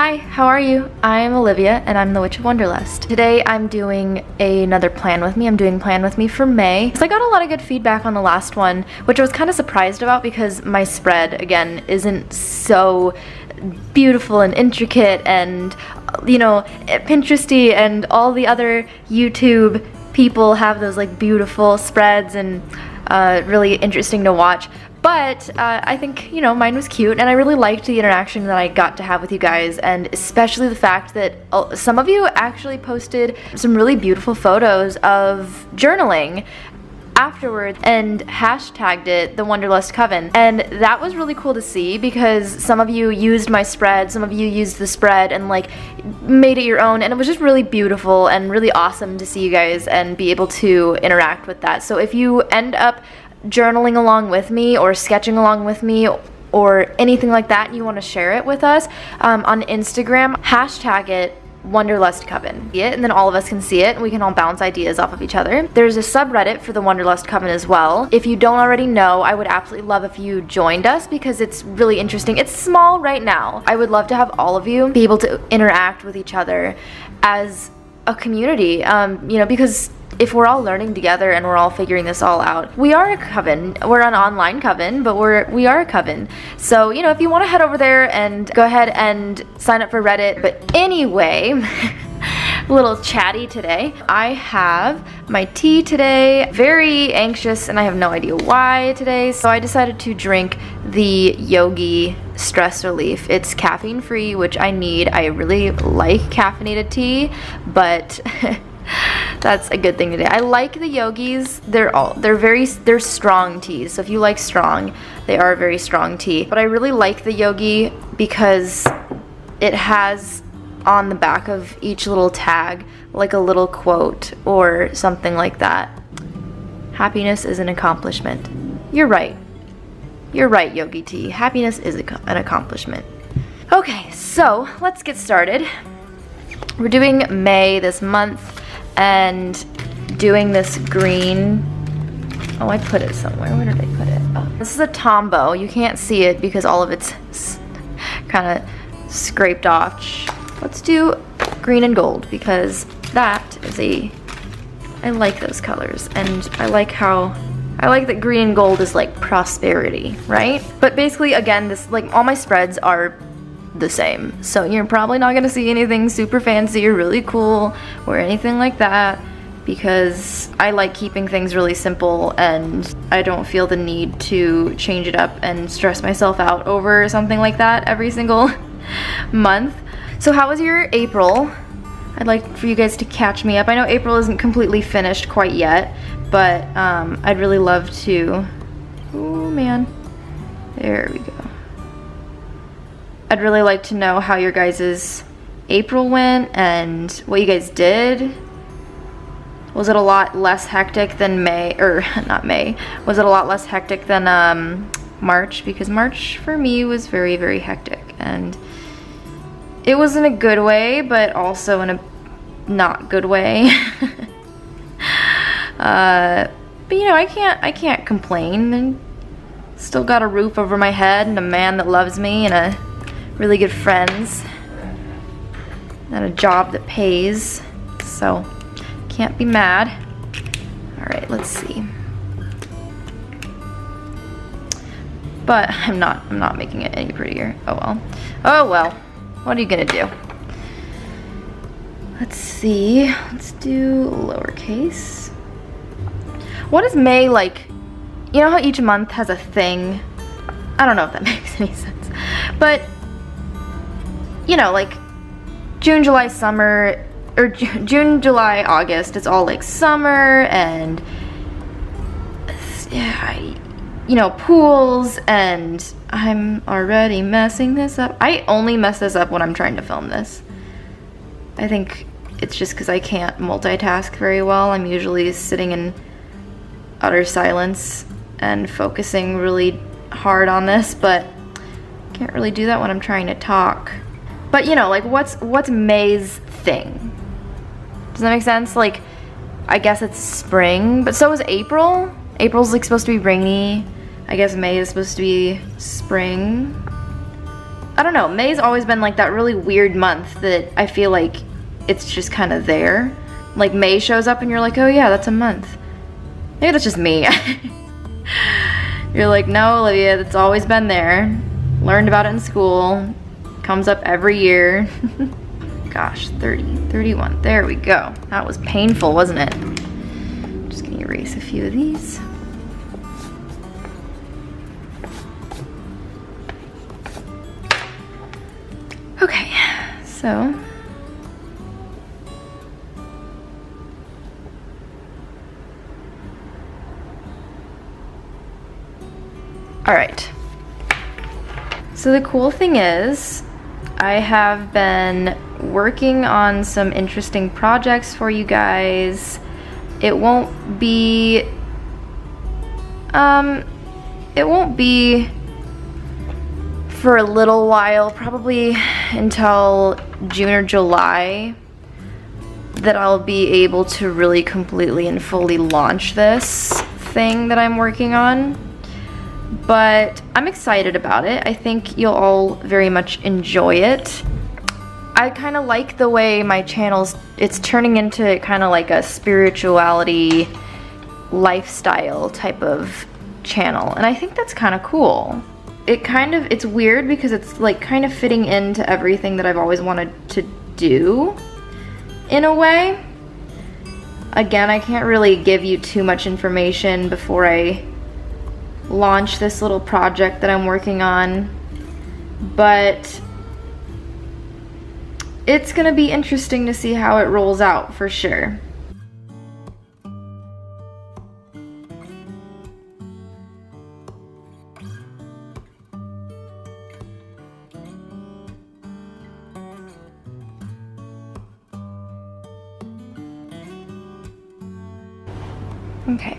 Hi, how are you? I'm Olivia and I'm the Witch of Wonderlust. Today I'm doing another plan with me. I'm doing plan with me for May. So I got a lot of good feedback on the last one, which I was kind of surprised about because my spread, again, isn't so beautiful and intricate and, you know, Pinteresty and all the other YouTube people have those like beautiful spreads and really interesting to watch. But I think, you know, mine was cute and I really liked the interaction that I got to have with you guys, and especially the fact that some of you actually posted some really beautiful photos of journaling afterwards and hashtagged it the Wonderlust Coven, and that was really cool to see because some of you used my spread, some of you used the spread and like made it your own, and it was just really beautiful and really awesome to see you guys and be able to interact with that. So if you end up journaling along with me or sketching along with me or anything like that and you want to share it with us on Instagram, hashtag it Wonderlust Coven, and then all of us can see it and we can all bounce ideas off of each other. There's a subreddit for the Wonderlust Coven as well. If you don't already know, I would absolutely love if you joined us because it's really interesting. It's small right now. I would love to have all of you be able to interact with each other as a community, you know, because if we're all learning together and we're all figuring this all out, we are a coven. We're an online coven, but we are a coven. So, you know, if you want to head over there and go ahead and sign up for Reddit. But anyway, a little chatty today. I have my tea today, very anxious, and I have no idea why today. So I decided to drink the Yogi stress relief. It's caffeine free, which I need. I really like caffeinated tea, but that's a good thing today. I like the Yogis. They're strong teas. So if you like strong, they are a very strong tea. But I really like the Yogi because it has on the back of each little tag like a little quote or something like that. Happiness is an accomplishment. You're right. You're right, Yogi tea. Happiness is an accomplishment. Okay, so let's get started. We're doing May this month and doing this green. Oh, I put it somewhere. Where did I put it? Oh, this is a tombow. You can't see it because all of it's kind of scraped off. Let's do green and gold because that is I like those colors, and I like that green and gold is like prosperity, right? But basically, again, this, like, all my spreads are the same, so you're probably not gonna see anything super fancy or really cool or anything like that because I like keeping things really simple and I don't feel the need to change it up and stress myself out over something like that every single month. So how was your April? I'd like for you guys to catch me up. I know April isn't completely finished quite yet, but I'd really love to. Oh man, there we go. I'd really like to know how your guys' April went and what you guys did. Was it a lot less hectic than May, or not May, was it a lot less hectic than March? Because March for me was very, very hectic, and it was in a good way, but also in a not good way. But you know, I can't complain. And still got a roof over my head and a man that loves me and a really good friends and a job that pays, so can't be mad. All right, let's see. But I'm not making it any prettier. Oh well, what are you gonna do? Let's see, let's do lowercase. What is May like? You know how each month has a thing? I don't know if that makes any sense, but you know, like June, July, summer, or June, July, August, it's all like summer and, yeah, you know, pools, and I'm already messing this up. I only mess this up when I'm trying to film this. I think it's just because I can't multitask very well. I'm usually sitting in utter silence and focusing really hard on this, but can't really do that when I'm trying to talk. But you know, like what's May's thing? Does that make sense? Like, I guess it's spring, but so is April. April's like supposed to be rainy. I guess May is supposed to be spring. I don't know, May's always been like that really weird month that I feel like it's just kind of there. Like May shows up and you're like, oh yeah, that's a month. Maybe that's just me. You're like, no, Olivia, that's always been there. Learned about it in school. Comes up every year. Gosh, 30, 31, there we go. That was painful, wasn't it? Just gonna erase a few of these. Okay, so. All right. So the cool thing is, I have been working on some interesting projects for you guys. It won't be for a little while, probably until June or July, that I'll be able to really completely and fully launch this thing that I'm working on. But I'm excited about it. I think you'll all very much enjoy it. I kind of like the way my it's turning into kind of like a spirituality lifestyle type of channel, and I think that's kind of cool. It's weird because it's like kind of fitting into everything that I've always wanted to do in a way. Again, I can't really give you too much information before I launch this little project that I'm working on, but it's gonna be interesting to see how it rolls out for sure. Okay.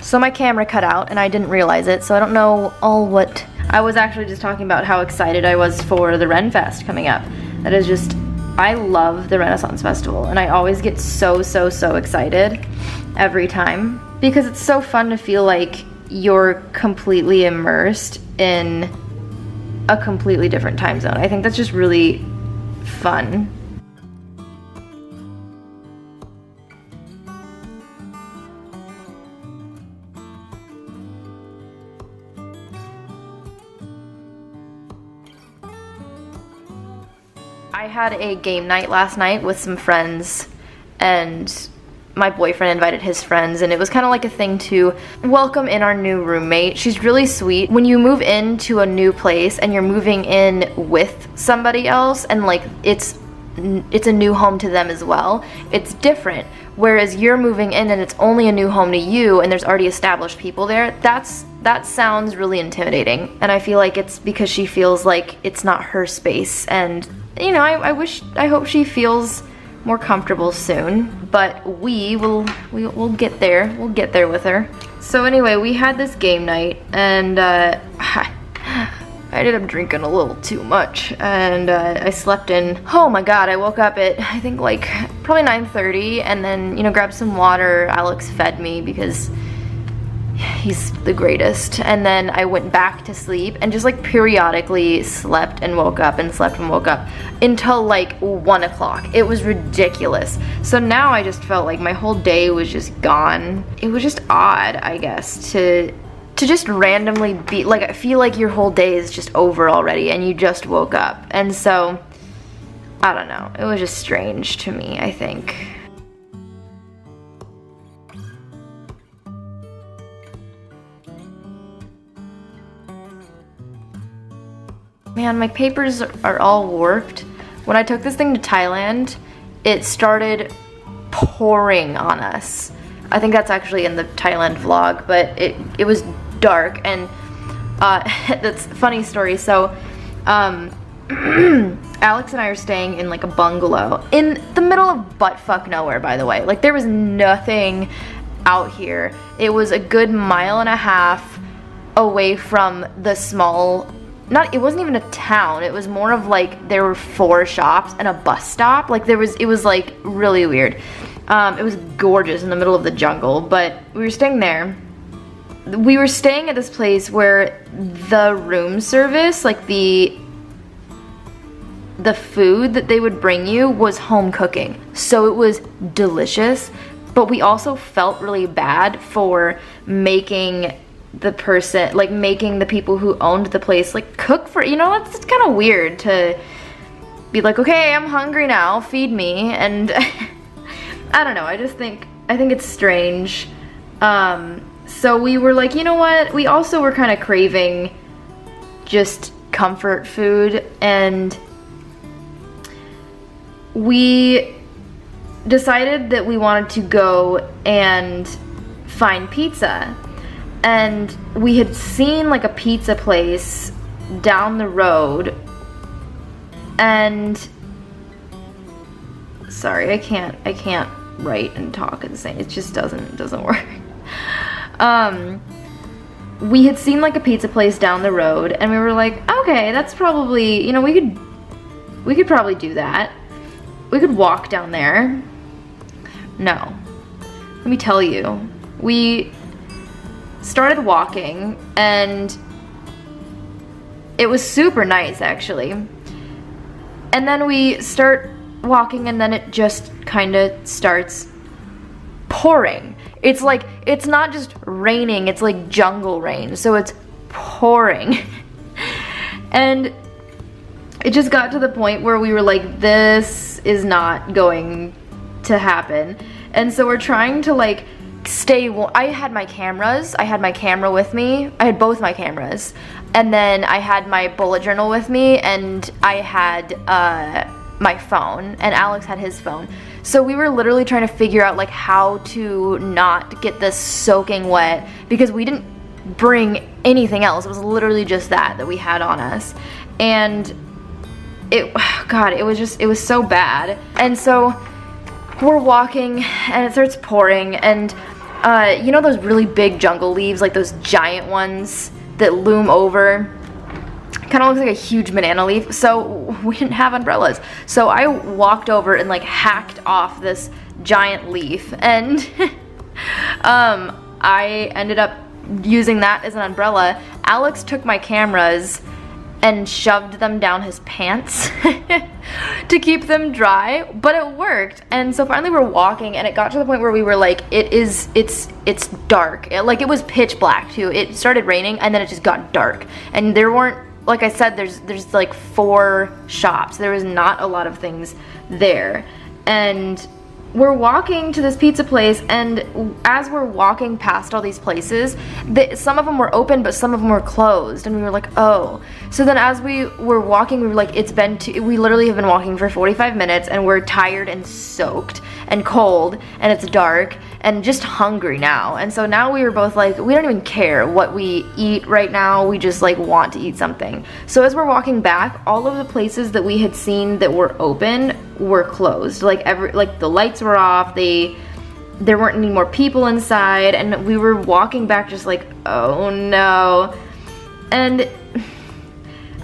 So my camera cut out and I didn't realize it, so I don't know what I was actually just talking about, how excited I was for the Ren Fest coming up. That is just, I love the Renaissance Festival, and I always get so excited every time because it's so fun to feel like you're completely immersed in a completely different time zone. I think that's just really fun. I had a game night last night with some friends, and my boyfriend invited his friends, and it was kind of like a thing to welcome in our new roommate. She's really sweet. When you move into a new place and you're moving in with somebody else, and like it's a new home to them as well, it's different. Whereas you're moving in and it's only a new home to you and there's already established people there, that sounds really intimidating. And I feel like it's because she feels like it's not her space, and you know, I hope she feels more comfortable soon, but we'll get there. We'll get there with her. So anyway, we had this game night, and I ended up drinking a little too much, and I slept in. Oh my god, I woke up at, I think, like probably 9:30, and then, you know, grabbed some water. Alex fed me because he's the greatest. And then I went back to sleep and just like periodically slept and woke up and slept and woke up until like 1 o'clock. It was ridiculous. So now I just felt like my whole day was just gone. It was just odd, I guess, to just randomly be like, I feel like your whole day is just over already and you just woke up. And so I don't know, it was just strange to me, I think. Man, my papers are all warped. When I took this thing to Thailand, it started pouring on us. I think that's actually in the Thailand vlog, but it was dark, and that's a funny story. So Alex and I are staying in like a bungalow in the middle of buttfuck nowhere, by the way. Like there was nothing out here. It was a good 1.5 miles away from the small it wasn't even a town. It was more of like there were 4 shops and a bus stop. Like it was like really weird. It was gorgeous in the middle of the jungle, but we were staying there. We were staying at this place where the room service, like the food that they would bring you was home cooking. So it was delicious, but we also felt really bad for making the people who owned the place like cook for, it's kind of weird to be like, okay, I'm hungry now, feed me. And I don't know, I think it's strange. So we were like, you know what, we also were kind of craving just comfort food, and we decided that we wanted to go and find pizza. And we had seen like a pizza place down the road, and sorry, I can't write and talk at the same. It just doesn't work. We had seen like a pizza place down the road, and we were like, okay, that's probably, we could probably do that. We could walk down there. No. Let me tell you. We started walking, and it was super nice, actually. And then we start walking, and then it just kind of starts pouring. It's like, it's not just raining, it's like jungle rain, so it's pouring. And it just got to the point where we were like, this is not going to happen. And so we're trying to like I had my cameras. I had my camera with me. I had both my cameras. And then I had my bullet journal with me, and I had my phone, and Alex had his phone. So we were literally trying to figure out like how to not get this soaking wet, because we didn't bring anything else. It was literally just that we had on us. And it was so bad. And so we're walking, and it starts pouring, and those really big jungle leaves, like those giant ones that loom over? Kind of looks like a huge banana leaf. So we didn't have umbrellas. So I walked over and like hacked off this giant leaf, and I ended up using that as an umbrella. Alex took my cameras and shoved them down his pants to keep them dry, but it worked. And so finally we're walking, and it got to the point where we were like, it's dark. It was pitch black too. It started raining, and then it just got dark, and there weren't, like I said, there's like 4 shops. There was not a lot of things there. And we're walking to this pizza place, and as we're walking past all these places, some of them were open, but some of them were closed, and we were like, oh. So then as we were walking, we were like, we literally have been walking for 45 minutes, and we're tired and soaked and cold, and it's dark, and just hungry now. And so now we were both like, we don't even care what we eat right now, we just like want to eat something. So as we're walking back, all of the places that we had seen that were open were closed. Like the lights were off, there weren't any more people inside, and we were walking back just like, oh no. And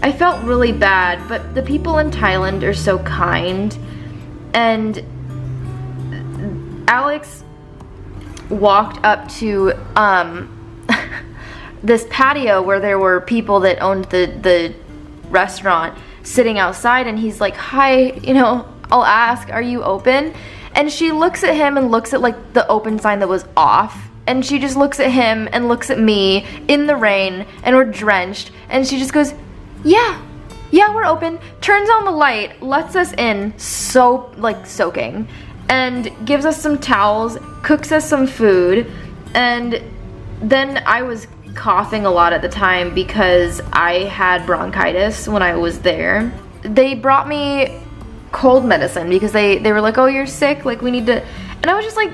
I felt really bad, but the people in Thailand are so kind. And Alex walked up to this patio where there were people that owned the restaurant sitting outside, and he's like, hi, I'll ask, are you open? And she looks at him and looks at like the open sign that was off, and she just looks at him and looks at me in the rain, and we're drenched, and she just goes, yeah, we're open, turns on the light, lets us in, soaking, and gives us some towels, cooks us some food. And then I was coughing a lot at the time because I had bronchitis when I was there. They brought me cold medicine because they were like, oh, you're sick, like we need to, and I was just like,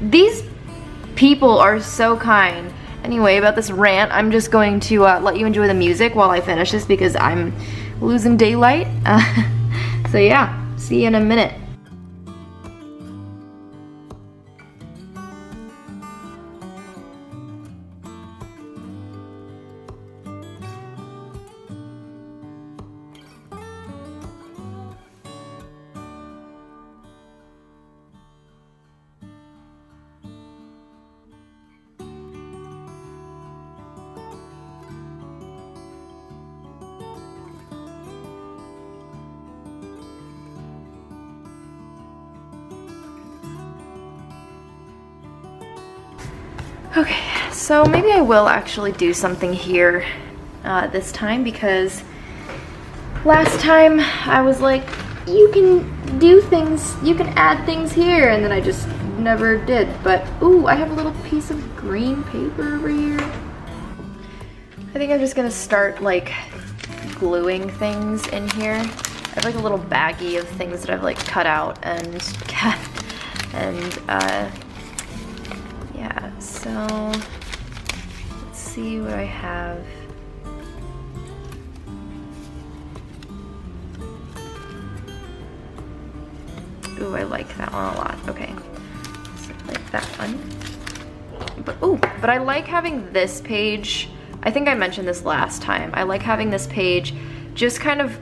these people are so kind. Anyway, about this rant, I'm just going to let you enjoy the music while I finish this because I'm losing daylight. So yeah, see you in a minute. Okay, so maybe I will actually do something here this time, because last time I was like, you can do things, you can add things here, and then I just never did. But ooh, I have a little piece of green paper over here. I think I'm just gonna start like gluing things in here. I have like a little baggie of things that I've like cut out and yeah, so let's see what I have. Ooh, I like that one a lot. Okay, so I like that one. But I like having this page. I think I mentioned this last time. I like having this page just kind of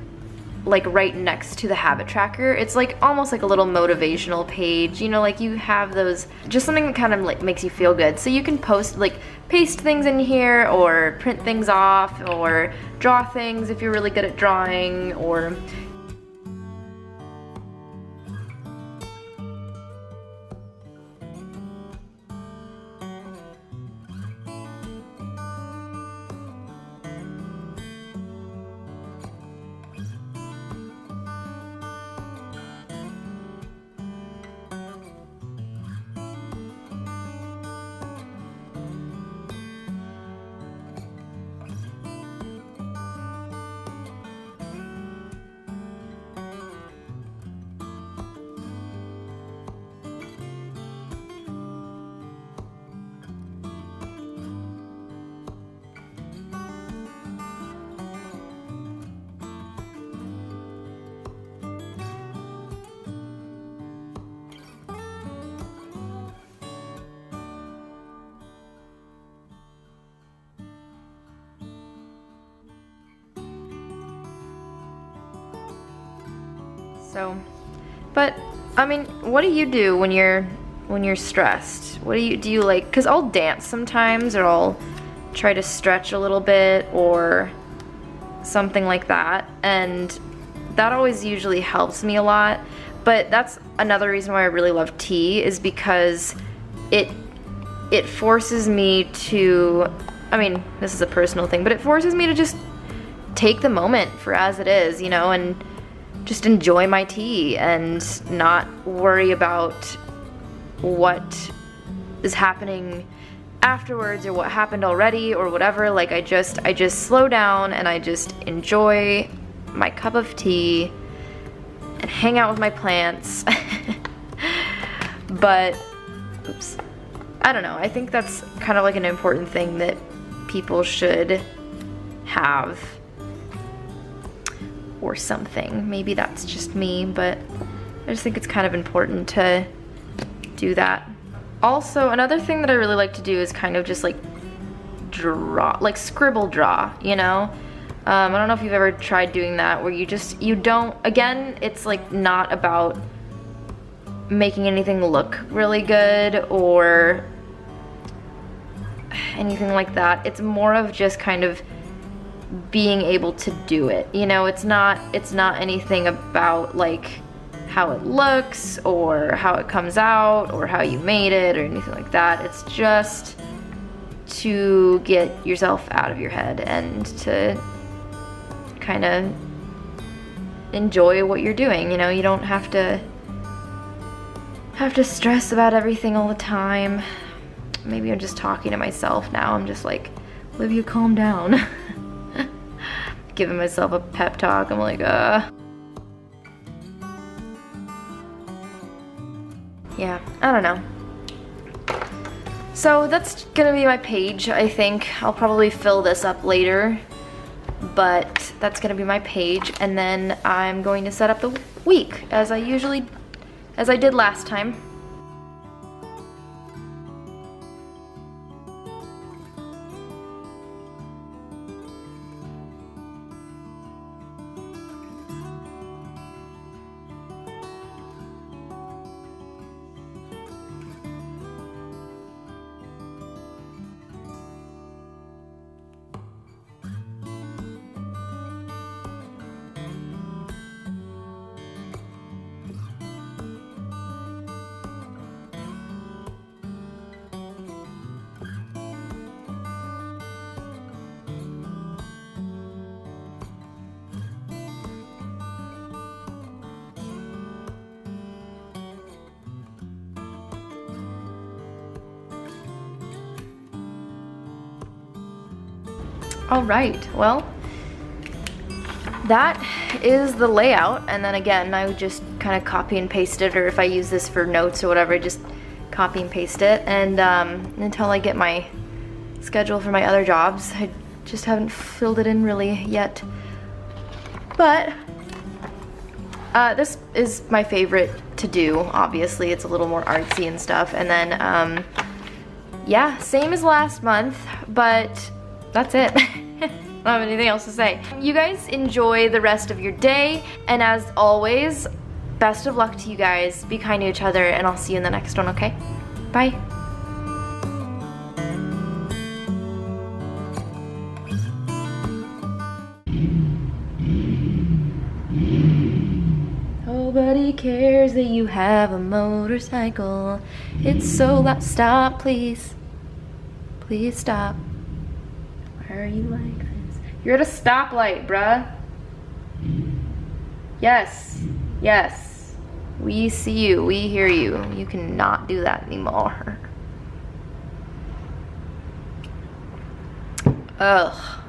like right next to the habit tracker. It's like almost like a little motivational page, you know, like you have those, just something that kind of like makes you feel good. So you can post, like paste things in here, or print things off, or draw things if you're really good at drawing, or so. But I mean, what do you do when you're stressed? What do you like? Because I'll dance sometimes, or I'll try to stretch a little bit, or something like that, and that always usually helps me a lot. But that's another reason why I really love tea, is because it forces me to, I mean, this is a personal thing, but it forces me to just take the moment for as it is, you know, and just enjoy my tea and not worry about what is happening afterwards or what happened already or whatever. Like I just slow down and I just enjoy my cup of tea and hang out with my plants. But oops, I don't know, I think that's kind of like an important thing that people should have, or something. Maybe that's just me, but I just think it's kind of important to do that. Also, another thing that I really like to do is kind of just like draw, like scribble draw, you know? I don't know if you've ever tried doing that, where you don't, again, it's like not about making anything look really good or anything like that. It's more of just kind of being able to do it, you know? It's not anything about like how it looks or how it comes out or how you made it or anything like that. It's just to get yourself out of your head and to kind of enjoy what you're doing, you know? You don't have to stress about everything all the time. Maybe I'm just talking to myself now. I'm just like, Olivia, calm down. Giving myself a pep talk. I'm like, yeah, I don't know. So that's gonna be my page, I think. I'll probably fill this up later, but that's gonna be my page, and then I'm going to set up the week as I did last time. All right, well, that is the layout, and then again, I would just kind of copy and paste it, or if I use this for notes or whatever, I just copy and paste it, and until I get my schedule for my other jobs. I just haven't filled it in really yet. But this is my favorite to do, obviously. It's a little more artsy and stuff, and then, yeah, same as last month, but that's it. I don't have anything else to say. You guys enjoy the rest of your day, and as always, best of luck to you guys. Be kind to each other, and I'll see you in the next one, okay? Bye. Nobody cares that you have a motorcycle. It's so loud. Stop, please. Please stop. Why are you like this? You're at a stoplight, bruh. Yes. Yes. We see you. We hear you. You cannot do that anymore. Ugh.